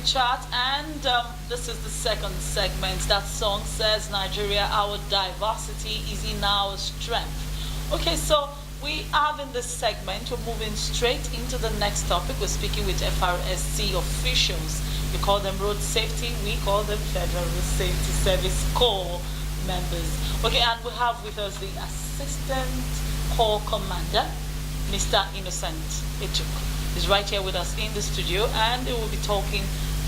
chat, and this is the second segment. That song says, Nigeria, our diversity is in our strength. Okay, so we have in this segment, we're moving straight into the next topic. We're speaking with FRSC officials. We call them road safety, we call them Federal Road Safety Service Corps members. Okay, and we have with us the Assistant Corps Commander, Mr. Innocent Echuk. He's right here with us in the studio, and he will be talking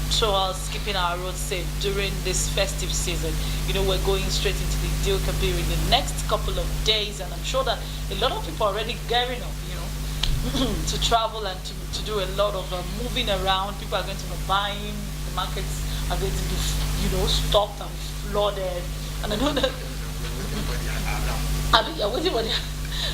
to us, keeping our roads safe during this festive season. You know, we're going straight into the Dilka period in the next couple of days, and I'm sure that a lot of people are already gearing up, you know, to travel and to do a lot of moving around. People are going to be buying, the markets are going to be, you know, stocked and flooded. And I know that you're waiting for the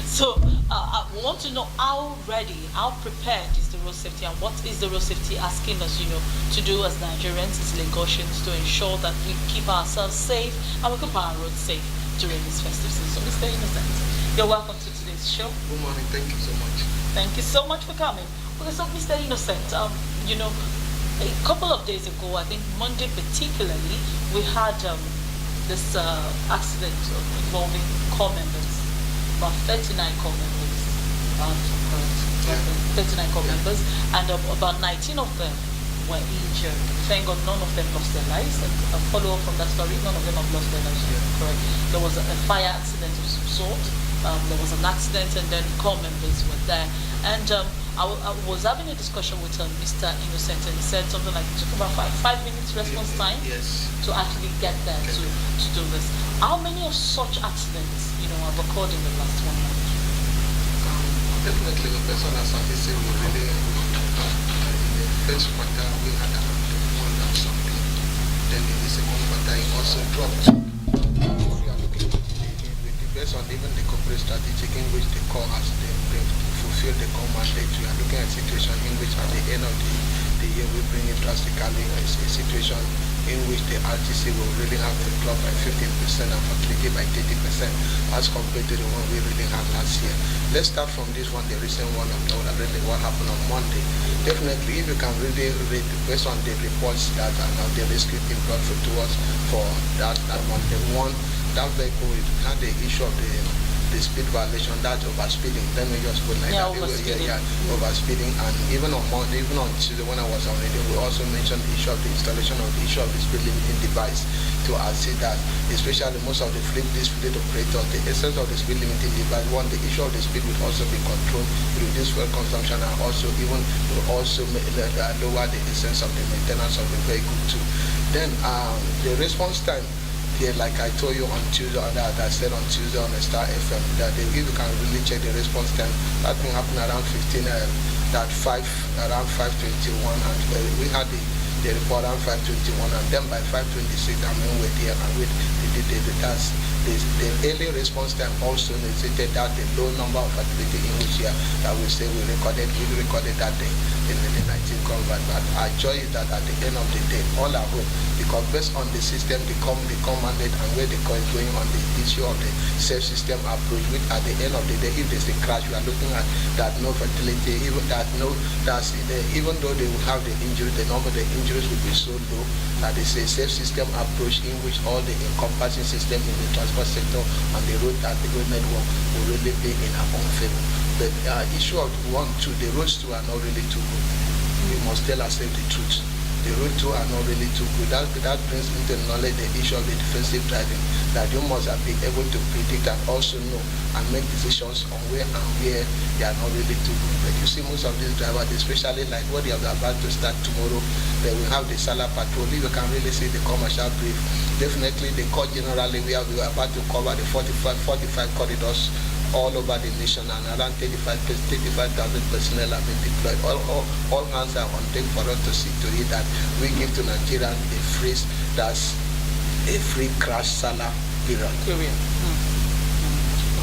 so we want to know how ready, how prepared is the road safety, and what is the road safety asking us, you know, to do as Nigerians, as Lagosians, to ensure that we keep ourselves safe and we keep our roads safe during this festive season. So, Mr. Innocent, you're welcome to today's show. Good morning. Thank you so much. Thank you so much for coming. Okay, so Mr. Innocent, you know, a couple of days ago, I think Monday particularly, we had this accident involving corps members. About 39 corps members, 39 corps members, and about 19 of them were injured. Thank God none of them lost their lives. And a follow-up from that story, none of them have lost their lives. Correct. There was a fire accident of some sort. There was an accident, and then corps members were there. And I was having a discussion with Mr. Innocent, and he said something like it took about five minutes response time to actually get there to do this. How many of such accidents, you know, have occurred in the last 1 month? Definitely, the person as I say, we really, in the first quarter, we had around 1 and something. Then in the second quarter, it also dropped. We are looking with the based on even the corporate strategy in which the core has they fulfill the core mandate. We are looking at a situation in which at the end of the year we bring it drastically a situation in which the RTC will really have to drop by 15% and fatality by 30% as compared to the one we really had last year. Let's start from this one, the recent one of what happened on Monday. Definitely, if you can really read based on the reports that are now the rescue team brought to us for that Monday one, that vehicle had the issue of the speed violation, that overspeeding. Let me just put like overspeeding. Overspeeding. And even on Monday, even on Tuesday when I was on radio, we also mentioned the issue of the installation of the issue of the speed limiting device to assist that, especially most of the fleet operators, the essence of the speed limiting device, one, the issue of the speed will also be controlled, reduce fuel consumption, and also even will also lower the essence of the maintenance of the vehicle too. Then the response time. Yeah, like I told you on Tuesday, that I said on Tuesday on the Star FM, that if you can really check the response time, that thing happened around 15, around 5:21, and we had the report around 5:21, and then by 5:26, I mean we're there, and the early response time also necessitated that the low number of fatality in which year that we say we recorded that day in the 19 convert. But our joy is that at the end of the day, all our hope, because based on the system, the commanded and where the call is going on the issue of the safe system approach, which at the end of the day, if there's a crash, we are looking at that no fatality, even though they will have the injury, the number of the injuries will be so low that it's a safe system approach in which all the encompassing system in the transport sector and the road network will really be in our own favor. But issue of 1, 2, the roads too are not really too good. We must tell ourselves the truth. The road too are not really too good. That brings into knowledge the issue of the defensive driving, that you must be able to predict and also know and make decisions on where they are not really too good. But you see most of these drivers, especially like what they are about to start tomorrow, they will have the Salah patrol. If you can really see the commercial brief, definitely the court generally we are about to cover the 45 corridors all over the nation, and around 35,000 personnel have been deployed. All hands are on deck for us to see to it that we give to Nigerians a phrase that's a free crash Salah period.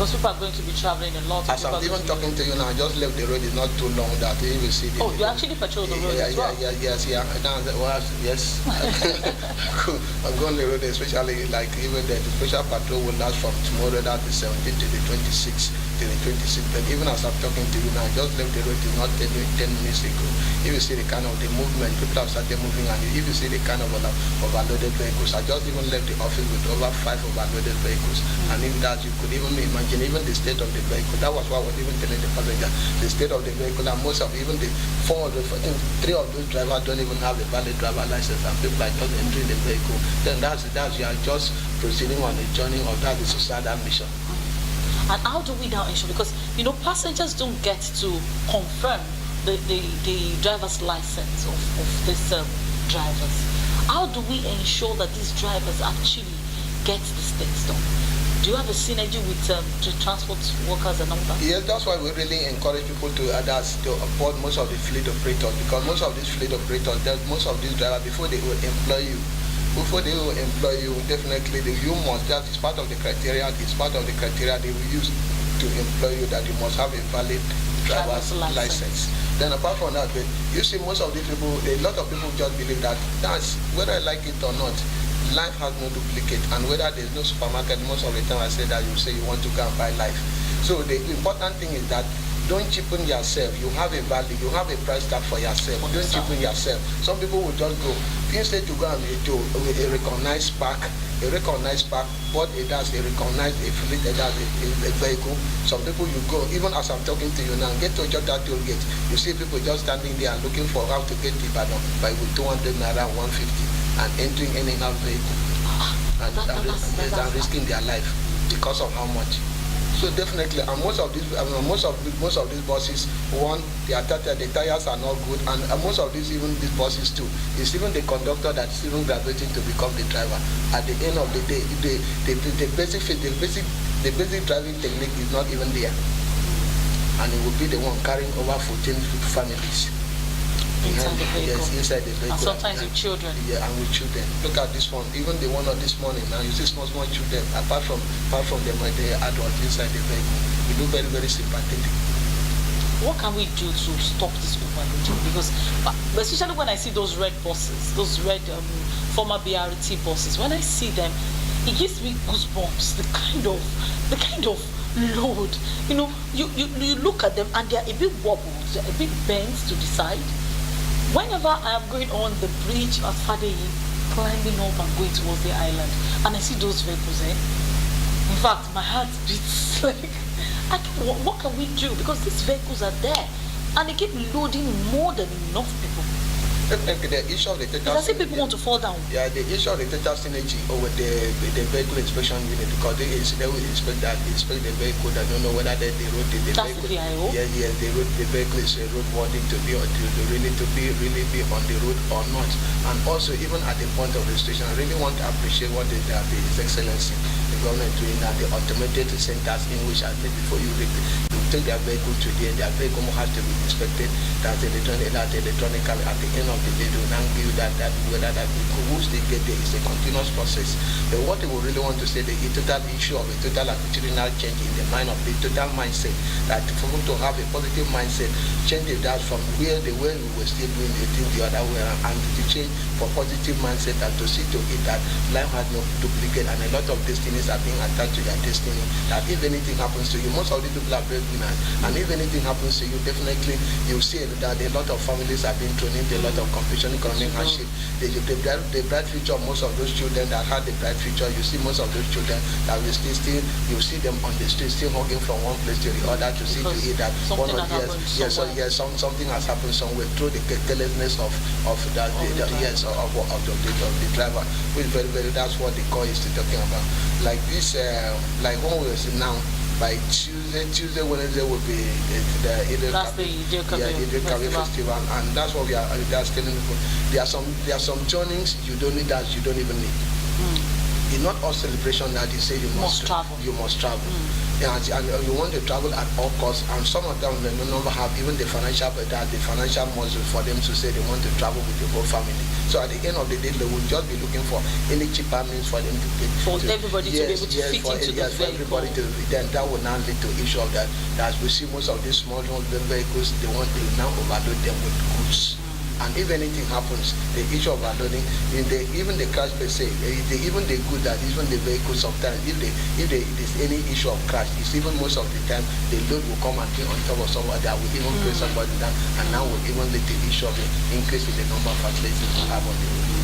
Because people are going to be traveling a lot. As I'm even talking to you now, I just left the road. It's not too long that you will see. Oh, you actually patrol the road as well? Yes. Yes. I'm going the road, especially like even the special patrol will last from tomorrow, that is 17th to the 26th. But even as I'm talking to you now, I just left the road. It's not 10 minutes ago. If you see the kind of the movement, people have started moving, and if you see the kind of overloaded vehicles, I just even left the office with over 5 overloaded vehicles. And if that, you could even imagine even the state of the vehicle. That was what I was even telling the passenger, the state of the vehicle, and most of even the 3 of those drivers don't even have a valid driver license, and people are just entering the vehicle. Then that's you are just proceeding on the journey of that is suicidal mission. And how do we now ensure? Because passengers don't get to confirm the driver's license of these drivers. How do we ensure that these drivers actually get these things done? Do you have a synergy with the transport workers and all that? Yes, that's why we really encourage people to onboard most of the fleet operators, because most of these fleet operators, most of these drivers, before they will employ you, definitely you must, that is part of the criteria, they will use to employ you, that you must have a valid driver's license. Then apart from that, you see most of these people, a lot of people just believe that that's, whether I like it or not, life has no duplicate, and whether there's no supermarket, most of the time I say that you say you want to go and buy life. So the important thing is that don't cheapen yourself. You have a value, you have a price tag for yourself. Don't cheapen yourself. Some people will just go, instead to go and to a recognized park, what it does, a fleet, it does a vehicle. Some people you go, even as I'm talking to you now, get to Jota toll gate, you see people just standing there and looking for how to get to Ibadan by with 200 naira, 150, and entering any vehicle, and risking their life because of how much. So definitely, and most of these buses, one, the tires are not good, and most of these buses too, it's even the conductor that's even graduating to become the driver. At the end of the day, the basic driving technique is not even there, and it will be the one carrying over 14 families. Inside the vehicle. Yes, inside the vehicle. And sometimes with children. Yeah, and with children. Look at this one. Even the one of this morning now, you see small children. Apart from them, the adults inside the vehicle. We do very, very sympathetic. What can we do to stop this overloading? Because especially when I see those red buses, those red former BRT buses, when I see them, it gives me goosebumps. The kind of load. You look at them and they are a bit wobbled, they're a bit bent to the side. Whenever I am going on the bridge at Fadeyi, climbing up and going towards the island, and I see those vehicles, in fact, my heart beats like, what can we do? Because these vehicles are there, and they keep loading more than enough people. Definitely, the issue of the total. I see people want to fall down. Yeah, the issue of the total synergy over the vehicle inspection unit, because they will inspect the vehicle. They don't know whether the road the That's vehicle. The VIO. Yeah, the vehicle is roadworthy to be really be on the road or not. And also, even at the point of registration, I really want to appreciate what His Excellency, the government doing at the automated centers in which I think before you take their vehicle to their vehicle has to be inspected. That's electronically at the end of the day, they will now give you that whether that vehicle, once they get there, is a continuous process. But what we really want to say, the total issue of a total attitudinal change in the mind of the total mindset, that for them to have a positive mindset, change that from where we were still doing the thing the other way around, and to change for positive mindset and to see to it that life has no duplicate, and a lot of destinies are being attached to their destiny. That if anything happens to you, most of these people are very good. And if anything happens to you, definitely you see that a lot of families are being thrown into a lot of confusion, economic hardship. The bright future of most of those children that had the bright future, you see most of those children that will still you see them on the street still hugging from one place to the other to see to it that one of something has happened somewhere through the carelessness of the driver. Which very, very, that's what the call is talking about. Like this, like when we see now. By Tuesday, Wednesday will be the Idil Kabir Festival, and that's what we are telling people. There are some journeys you don't need that you don't even need. It's not all celebration that you say you must travel. You must travel. and you want to travel at all costs, and some of them may no longer have even the financial muscle for them to say they want to travel with the whole family. So at the end of the day, they will just be looking for any cheaper means for them to pay. For everybody to be able to fit into the for everybody to, then that will now lead to issue of that. As we see most of these small vehicles, they now overload them with goods. And if anything happens, the issue of overloading, even the crash per se, even the good that even the vehicle sometimes, if there is any issue of crash, it's even most of the time the load will come and be on top of someone that will even bring somebody down, and now will even lead to the issue of the increase in the number of athletes we have on the road.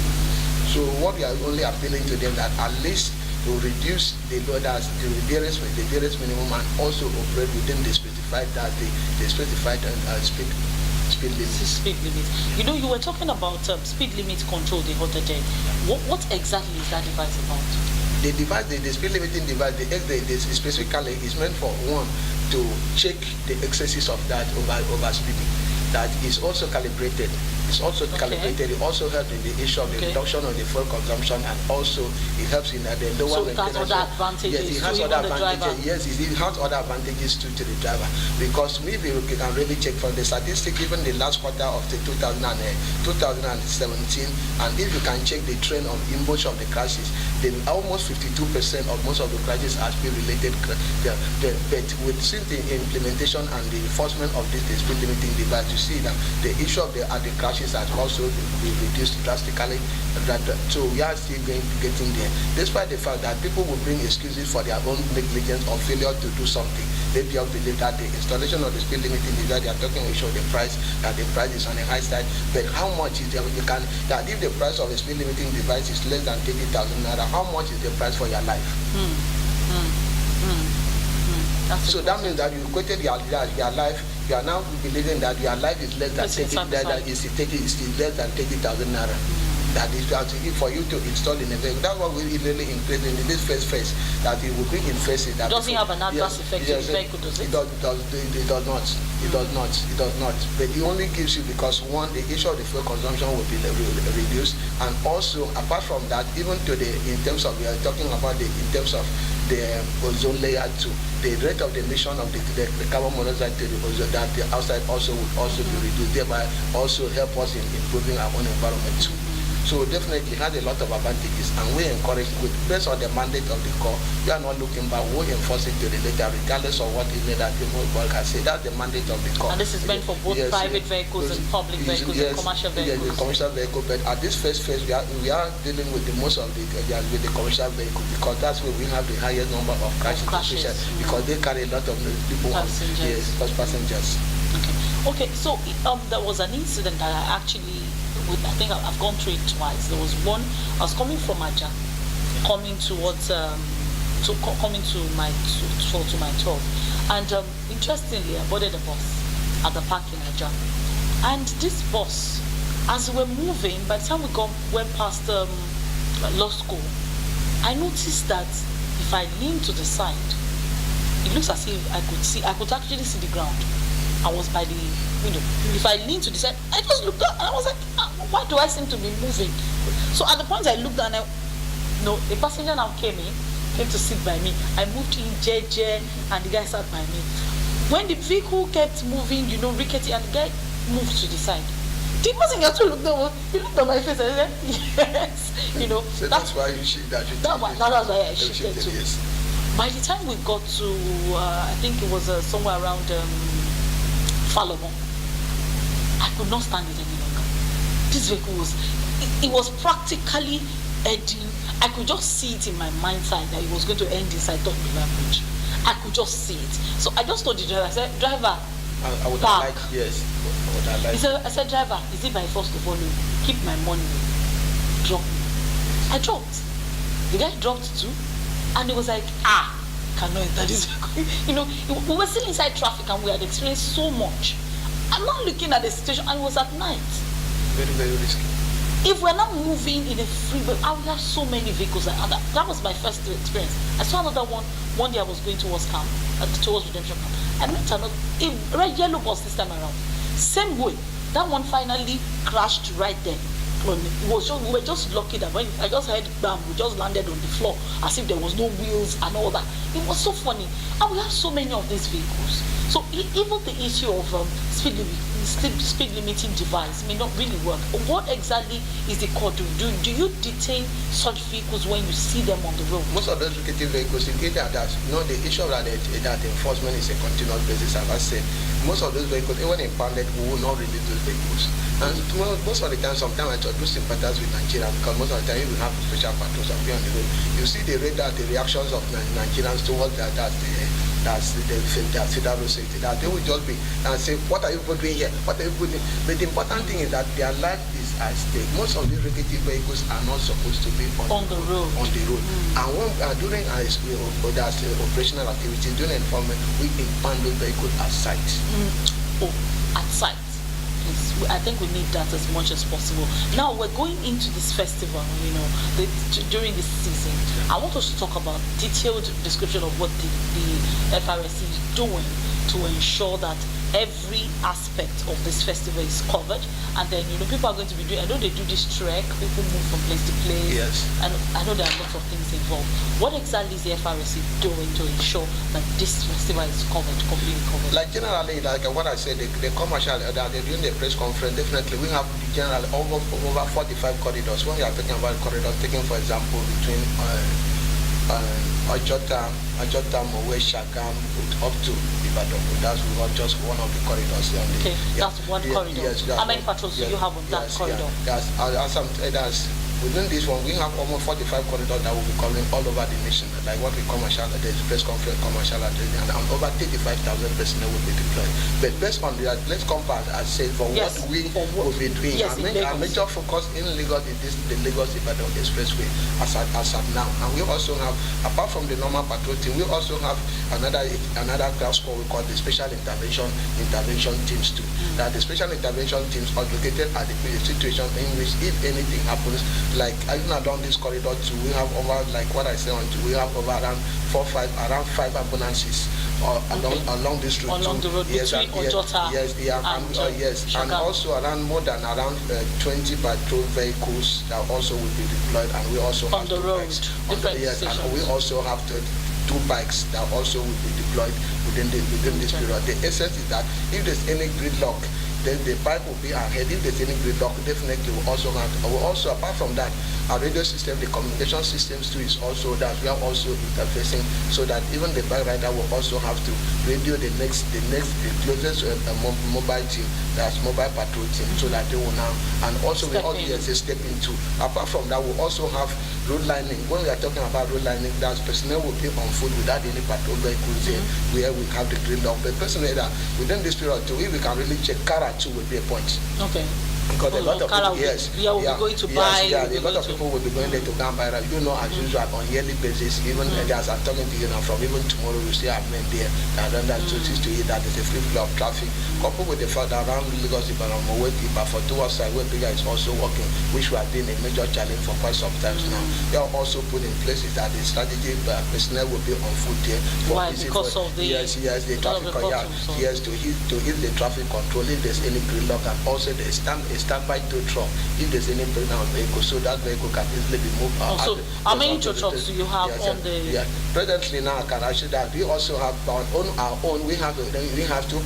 So what we are only appealing to them that at least to reduce the load as the dearest minimum, and also operate within the specified speed limit. Speed limit. You know, you were talking about speed limit control the other day. What exactly is that device about? The device, the speed limiting device, specifically is meant for one to check the excesses of that over speeding. That is also calibrated. It's also calibrated. It also helps in the issue of the reduction of the fuel consumption, and also it helps in the lower maintenance. So it has other advantages. Yes, it has other advantages. Yes, it has other advantages to the driver, because maybe we can really check from the statistic, even the last quarter of the 2017, and if you can check the trend of in most of the crashes, then almost 52% of most of the crashes are speed related. But with since the implementation and the enforcement of this speed limiting device, you see that the issue of the crashes has also been reduced drastically. So we are still getting there, despite the fact that people will bring excuses for their own negligence or failure to do something. They just believe that the installation of the speed limiting device, they are talking about the price, that the price is on the high side. But how much is that if the price of a speed limiting device is less than 30,000 naira, how much is the price for your life? So that means that you equated your life. You are now believing that your life is less than 30,000 naira. That is for you to install in a vehicle. That's what we really increase in this first phase. That it will bring in phases. That doesn't have an adverse effect on the vehicle, does it? It does not. But it only gives you, because one, the issue of the fuel consumption will be reduced, and also apart from that, even to in terms of we are talking about in terms of the ozone layer 2, the rate of the emission of the carbon monoxide to the ozone, that the outside also would also be reduced, thereby also help us in improving our own environment too. So definitely it has a lot of advantages, and we encourage, based on the mandate of the Corps, we are not looking back, we enforce it to the letter, regardless of what is it that the Mobile can say. That's the mandate of the Corps. And this is meant for both private vehicles and public vehicles and commercial vehicles. Yes, the commercial vehicle, but at this first phase, we are dealing with the most of with the commercial vehicle, because that's where we have the highest number of crashes. Because they carry a lot of people, passengers. Okay, so there was an incident that I actually, I think I've gone through it twice. There was one, I was coming from Aja, coming towards, coming to my 12, and interestingly, I boarded a bus at the park in Aja, and this bus, as we were moving, by the time we went past law school, I noticed that if I leaned to the side, it looks as if I could actually see the ground. I was by the window. If I leaned to the side, I just looked up and I was like, why do I seem to be moving? So at the point I looked and a passenger now came to sit by me. I moved in JJ and the guy sat by me. When the vehicle kept moving, rickety, and the guy moved to the side, the passenger too looked over. He looked at my face and said, yes. So that's why you shifted. That was why I shifted too. Yes. By the time we got to, I think it was somewhere around Falomo, I could not stand it any longer. This vehicle was practically edging. I could just see it in my mind's eye that it was going to end inside Tomisin Bridge. I could just see it. So I just told the driver, I said, driver, I would have liked, yes. I said, driver, is it by force to follow you? Keep my money. Drop me. I dropped. The guy dropped too. And he was like, cannot enter this vehicle. We were still inside traffic and we had experienced so much. I'm not looking at the situation, and it was at night. Very, very risky. If we're not moving in a freeway, I would have so many vehicles. And that was my first experience. I saw another one day I was going towards Redemption Camp. I met a red yellow bus this time around. Same way. That one finally crashed right there. We were just lucky that when I just heard bam, we just landed on the floor as if there was no wheels and all that. It was so funny. And we have so many of these vehicles. So even the issue of speed limiting device may not really work. What exactly is the court doing? Do you detain such vehicles when you see them on the road? Most of those recreative vehicles, the issue of that enforcement is a continuous basis. As I said, most of those vehicles, even impounded, we will not release those vehicles. And most of the time, sometimes I do sympathize with Nigeria because most of the time we have special patrols on the road. You see the reactions of Nigerians towards that's the federal safety. That they will just be and say, what are you doing here? What are you doing? But the important thing is that their life is at stake. Most of these recreative vehicles are not supposed to be on the road. And when during operational activities, during enforcement, we impound those vehicles at site. At site. I think we need that as much as possible. Now we're going into this festival, during this season. I want us to talk about detailed description of what the FRSC is doing to ensure that every aspect of this festival is covered. And then, people are going to be doing, I know they do this trek, people move from place to place. Yes. And I know there are lots of things involved. What exactly is the FRSC doing to ensure that this festival is completely covered? Like generally, like what I said, the commercial, during the press conference, definitely we have generally over 45 corridors. When we are talking about corridors, taking for example between Ojota, Mowe, Shagam, up to Ibadan. That's just one of the corridors. That's one corridor. Yes, how many patrols do you have on that corridor? Within this one, we have almost 45 corridors that will be covering all over the nation, like what we commercial, the press conference, commercial, and over 35,000 personnel will be deployed. But based on that, let's compare, as said, for what we will be doing. Our major focus in Lagos is the Lagos-Ibadan Expressway as at now. And we also have, apart from the normal patrol team, we also have another class called we call the special intervention teams too. That the special intervention teams are located at the situation in which if anything happens, like even along this corridor too, we have over, like what I said, we have over around 5 ambulances along this route. Along the road between Ojota and also more than 20 patrol vehicles that also will be deployed, and we also on have the road, bikes. and we also have 2 bikes that also will be deployed within this period. The essence is that if there's any gridlock, then the pipe will be ahead. If there's any gridlock, definitely we'll also apart from that, our radio system, the communication systems too is also that we are also interfacing, so that even the bike rider will also have to radio the closest mobile team, that's mobile patrol team, so that they will now, and also we also step into. Apart from that, we also have road lining. When we are talking about road lining, that personnel will be on foot without any patrol vehicles here, where we have the gridlock. But personally, that within this period too, if we can really check, Kara too will be a point. Okay. Because a lot of people, will be going to buy. A lot of people will be going there to go and buy. As usual, on yearly basis, even as I'm talking to you now, from even tomorrow, we still have men there that run that to eat, that there's a free flow of traffic. Coupled with the fact that around Lagos, Ibadan, but for towards side, where bigger is also working, which we have been a major challenge for quite some time now. We have also put in place is that the strategic personnel will be on foot there. Why? Because of the the traffic to hit the traffic control if there's any gridlock, and also the standby tow truck if there's any pregnant vehicle, so that vehicle can easily be moved out. So how many tow trucks do you have on the? Presently now, I can assure that we also have our own. We have two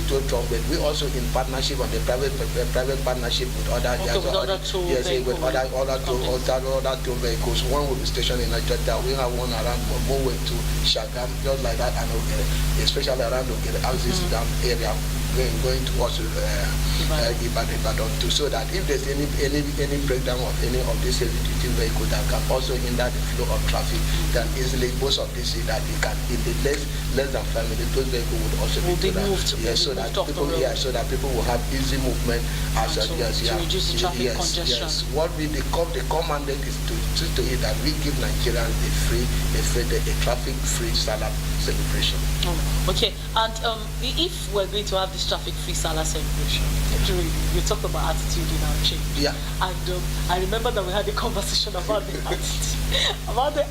tow trucks, but we also in partnership on the private partnership with other tow vehicles. One will be stationed in Ojota. We have one around Mowe to Shagam, just like that, and especially around the houses area. Going towards Ibadan too, so that if there's any breakdown of any of these heavy-duty vehicles that can also hinder the flow of traffic, then easily most of this is that they can, in the less than 5 minutes, those vehicles would also be moved. So that people will have easy movement to reduce the traffic congestion. Yes. What the commandant is to it that we give Nigerians a traffic-free Salah celebration. Okay, and if we're going to have this this traffic-free Salah celebration. We talked about attitude in our change. Yeah. And I remember that we had a conversation about the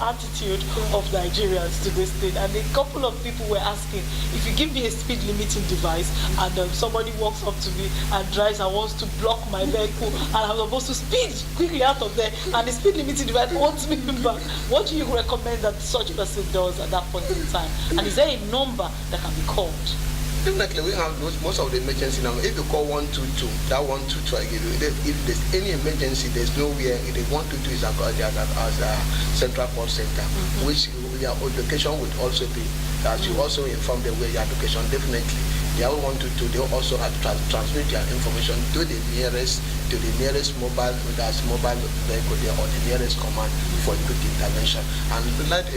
attitude of Nigerians to this thing. And a couple of people were asking, if you give me a speed limiting device and somebody walks up to me and drives and wants to block my vehicle and I'm supposed to speed quickly out of there and the speed limiting device wants me back, what do you recommend that such person does at that point in time? And is there a number that can be called? Definitely, we have most of the emergency number. If you call 122, that 122 I give you. If there's any emergency, there's nowhere. The 122 is as a central call center, which your location would also be. As you also inform them where your location. Definitely, they all 122. They also have to transmit their information to the nearest mobile, that's mobile vehicle there, or the nearest command for quick intervention. And like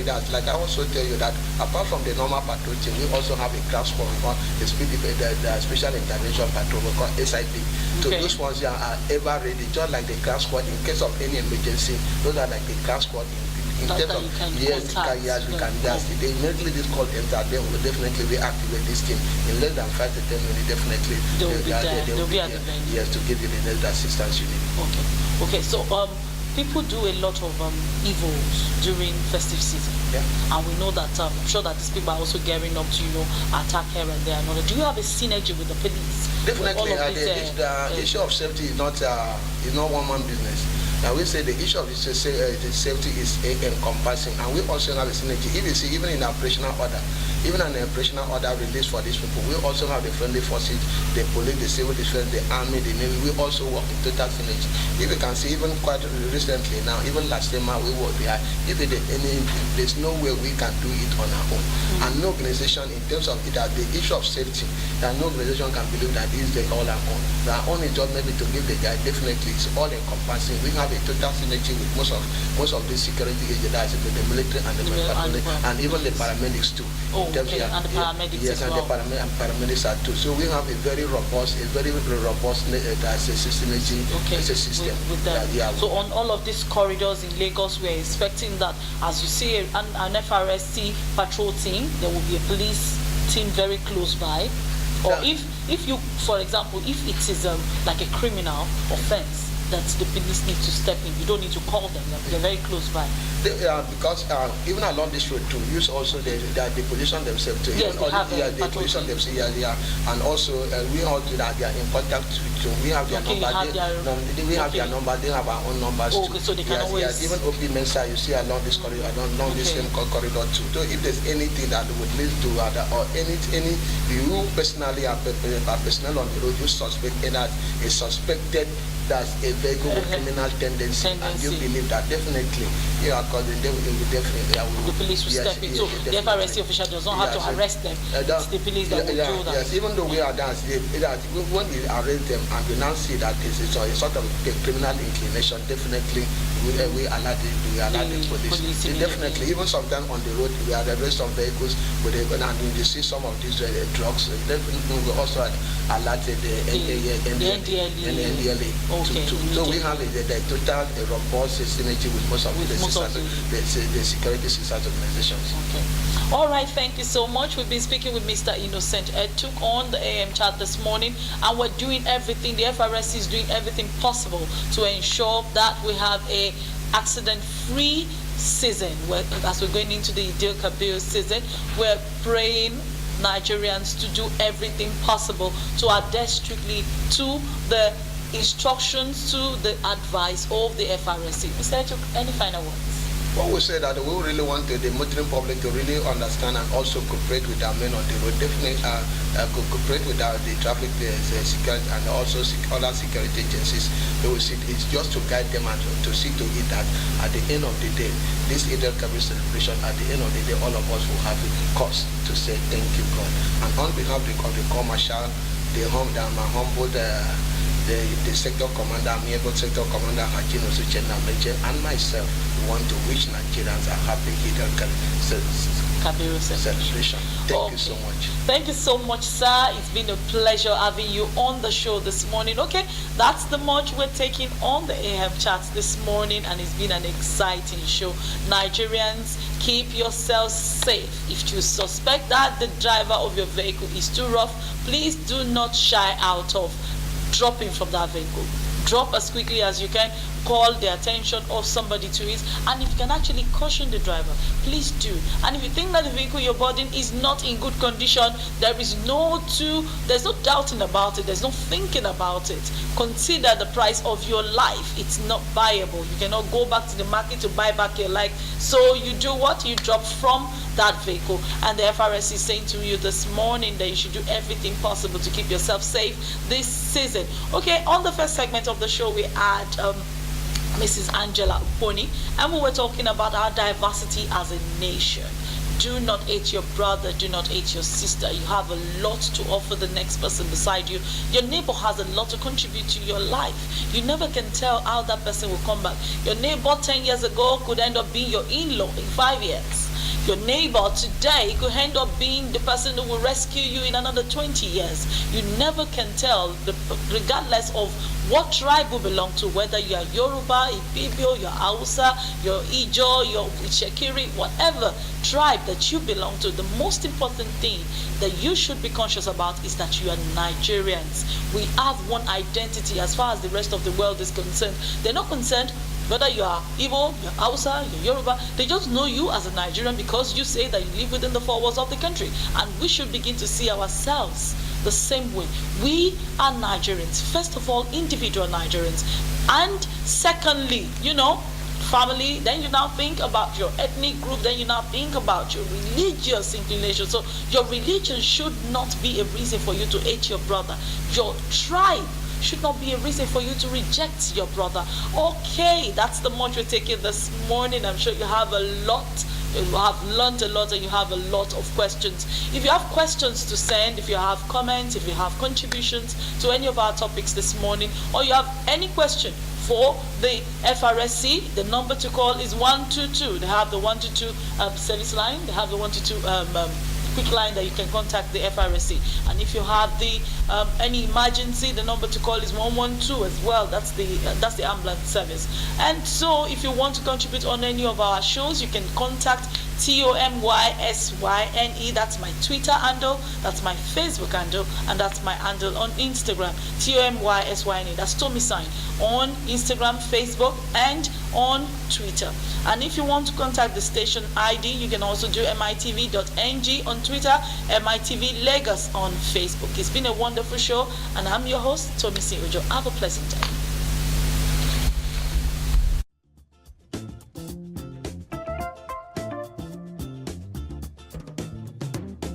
I also tell you that apart from the normal patrol team, we also have a crash squad, the special intervention patrol, we call SIP. So those ones are ever ready, just like the crash squad in case of any emergency. Those are like the crash squad in terms of we can just immediately this call enter, then we will definitely reactivate this team in less than 5 to 10 minutes. Definitely they'll be at the venue. Yes, to give you the necessary assistance you need. Okay. So people do a lot of evils during festive season. Yeah. And we know that I'm sure that these people are also gearing up to attack here and there. Do you have a synergy with the police? Definitely, the issue of safety is not one-man business. Now we say the issue of the safety is encompassing, and we also have a synergy. If you see, even in operational order, even an operational order released for these people, we also have the friendly forces, the police, the civil defense, the army, the navy. We also work in total synergy. If you can see, even quite recently now, even last time we work there. If there's no way we can do it on our own, and no organization in terms of it, the issue of safety, that no organization can believe that this is all our own. Our own job maybe to give the guy. Definitely, it's all encompassing. We have a total synergy with most of the security agencies, the military and the and even the paramedics too. And the paramedics yes, as well. And paramedics are too. So we have a very robust synergy system. With them. So on all of these corridors in Lagos, we're expecting that as you see an FRSC patrol team, there will be a police team very close by. Or if you, for example, if it is like a criminal offense that the police need to step in, you don't need to call them, they're very close by. Because even along this road too, use also the position themselves too. Yes, they position themselves, and also we all do that. They are in contact too. We have their number. We have their number. They have our own numbers too. Okay, so they can always. Yes, even OP Mensa, you see along this corridor, along this same corridor too. So if there's anything that would lead to or any you personally are personnel on the road, you suspect that is suspected that's a vehicle with criminal tendency, and you believe that definitely you are causing them, the police will step in. So the FRSC official does not have to arrest them. It's the police that will do that. Yes, even though we are done, when we arrest them and we now see that it's a sort of a criminal inclination, definitely we alert the police. Definitely, even sometimes on the road, we are arrest some vehicles, and when you see some of these drugs, definitely we also alerted the NDLA. So we have the total robust synergy with most of the security systems organizations. Okay. All right, thank you so much. We've been speaking with Mr. Innocent Edtuk on the AM chat this morning, and we're doing everything, the FRSC is doing everything possible to ensure that we have a accident-free season. As we're going into the Idil Kabir season, we're praying Nigerians to do everything possible to adhere strictly to the instructions, to the advice of the FRSC. Mr. Edtuk, any final words? Well, we say that we really want the motoring public to really understand and also cooperate with our men on the road. Definitely cooperate with the traffic security and also other security agencies. It's just to guide them and to see to it that at the end of the day, this Eid al-Kabir celebration, at the end of the day, all of us will have a cause to say thank you, God. And on behalf of the Corps Marshal, my humble the sector commander, amiable sector commander Hakim Osuchena Meche, and myself, we want to wish Nigerians a happy Eid al-Kabir celebration. Thank you so much. Thank you so much, sir. It's been a pleasure having you on the show this morning. Okay, that's the much we're taking on the AM chat this morning, and it's been an exciting show. Nigerians, Keep yourself safe. If you suspect that the driver of your vehicle is too rough, please do not shy out of dropping from that vehicle. Drop as quickly as you can. Call the attention of somebody to it, and if you can actually caution the driver, please do. And if you think that the vehicle you're boarding is not in good condition, there's no doubting about it, there's no thinking about it. Consider the price of your life. It's not viable. You cannot go back to the market to buy back your life. So you do what? You drop from that vehicle. And the FRSC is saying to you this morning that you should do everything possible to keep yourself safe this season. Okay, on the first segment of the show, we had Mrs. Angela Uponi, and we were talking about our diversity as a nation. Do not hate your brother, do not hate your sister. You have a lot to offer the next person beside you. Your neighbor has a lot to contribute to your life. You never can tell how that person will come back. Your neighbor 10 years ago could end up being your in-law in 5 years. Your neighbor today could end up being the person who will rescue you in another 20 years. You never can tell, regardless of what tribe you belong to, whether you are Yoruba, Ibibio, your Hausa, your Ijo, your Shekiri, whatever tribe that you belong to. The most important thing that you should be conscious about is that you are Nigerians. We have one identity as far as the rest of the world is concerned. They're not concerned whether you are Igbo, you're Hausa, you're Yoruba. They just know you as a Nigerian because you say that you live within the four walls of the country. And we should begin to see ourselves the same way. We are Nigerians. First of all, individual Nigerians. And secondly, family, then you now think about your ethnic group, then you now think about your religious inclination. So your religion should not be a reason for you to hate your brother. Your tribe should not be a reason for you to reject your brother. Okay, that's the much we're taking this morning. I'm sure you have a lot. You have learned a lot and you have a lot of questions. If you have questions to send, if you have comments, if you have contributions to any of our topics this morning, or you have any question for the FRSC, the number to call is 122. They have the 122 service line. They have the 122 quick line that you can contact the FRSC. And if you have the any emergency, the number to call is 112 as well. That's the ambulance service. And so if you want to contribute on any of our shows, you can contact Tomisyne. That's my Twitter handle, that's my Facebook handle, and that's my handle on Instagram. Tomisyne. That's Tomisin on Instagram, Facebook, and on Twitter. And if you want to contact the station ID, you can also do mitv.ng on Twitter, mitv Lagos on Facebook. It's been a wonderful show, and I'm your host, Tomisin Ojo. Have a pleasant day.